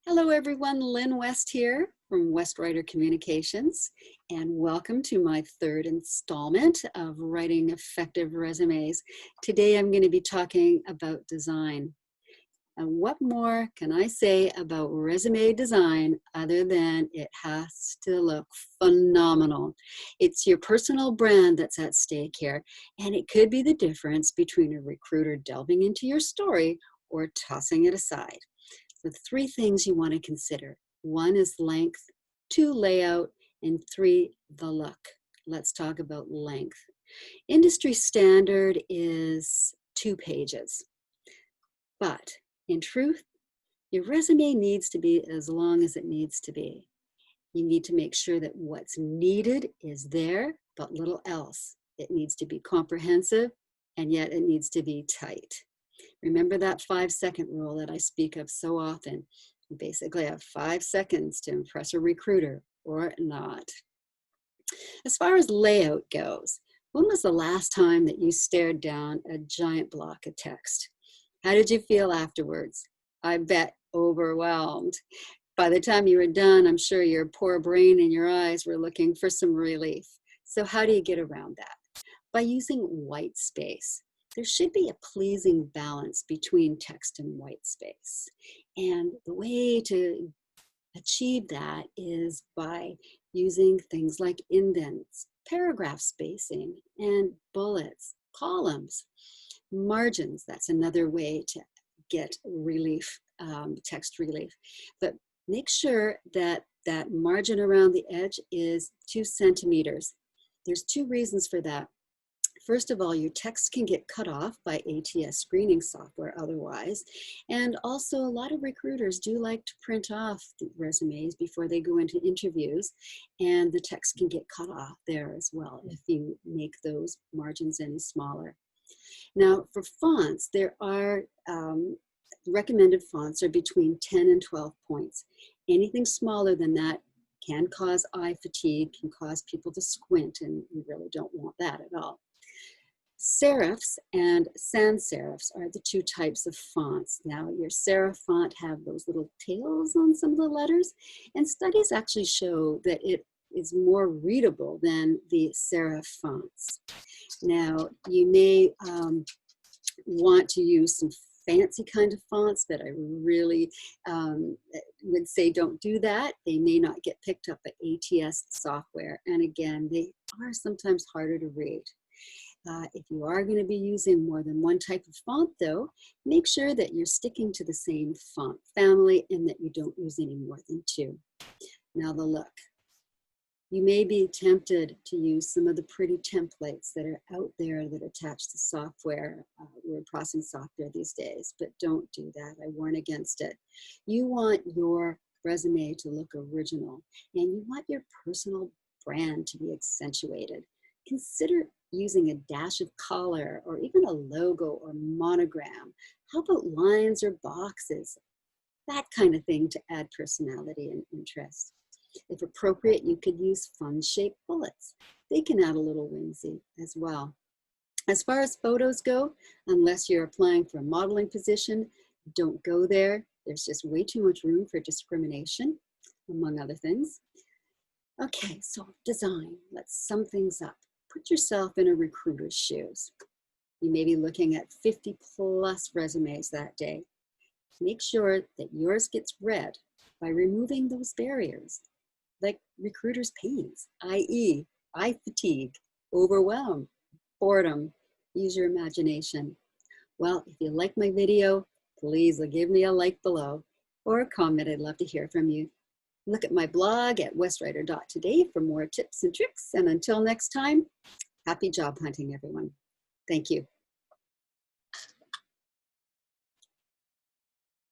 Hello everyone, Lynn West here from West Writer Communications, and welcome to my third installment of Writing Effective Resumes. Today I'm going to be talking about design. And what more can I say about resume design other than it has to look phenomenal? It's your personal brand that's at stake here, and it could be the difference between a recruiter delving into your story or tossing it aside. The three things you want to consider. One is length, two, layout, and three, the look. Let's talk about length. Industry standard is 2 pages. But in truth, your resume needs to be as long as it needs to be. You need to make sure that what's needed is there, but little else. It needs to be comprehensive, and yet it needs to be tight. Remember that 5-second rule that I speak of so often. You basically have 5 seconds to impress a recruiter or not. As far as layout goes, when was the last time that you stared down a giant block of text? How did you feel afterwards? I bet overwhelmed. By the time you were done, I'm sure your poor brain and your eyes were looking for some relief. So how do you get around that? By using white space. There should be a pleasing balance between text and white space. And the way to achieve that is by using things like indents, paragraph spacing, and bullets, columns, margins. That's another way to get relief, text relief. But make sure that that margin around the edge is 2 centimeters. There's 2 reasons for that. First of all, your text can get cut off by ATS screening software otherwise. And also a lot of recruiters do like to print off the resumes before they go into interviews, and the text can get cut off there as well if you make those margins any smaller. Now for fonts, there are recommended fonts are between 10 and 12 points. Anything smaller than that can cause eye fatigue, can cause people to squint, and we really don't want that at all. Serifs and sans serifs are the 2 types of fonts. Now, your serif font have those little tails on some of the letters, and studies actually show that it is more readable than the serif fonts. Now, you may want to use some fancy kind of fonts, but I really would say don't do that. They may not get picked up by ATS software, and again, they are sometimes harder to read. If you are going to be using more than one type of font, though, make sure that you're sticking to the same font family and that you don't use any more than 2. Now the look. You may be tempted to use some of the pretty templates that are out there that attach to software, word processing software these days, but don't do that. I warn against it. You want your resume to look original, and you want your personal brand to be accentuated. Consider using a dash of color or even a logo or monogram. How about lines or boxes? That kind of thing to add personality and interest. If appropriate, you could use fun-shaped bullets. They can add a little whimsy as well. As far as photos go, unless you're applying for a modeling position, don't go there. There's just way too much room for discrimination, among other things. Okay, so design. Let's sum things up. Put yourself in a recruiter's shoes. You may be looking at 50 plus resumes that day. Make sure that yours gets read by removing those barriers, like recruiters' pains, i.e. eye fatigue, overwhelm, boredom. Use your imagination. Well, if you like my video, please give me a like below or a comment. I'd love to hear from you. Look at my blog at westwriter.today for more tips and tricks. And until next time, happy job hunting, everyone. Thank you.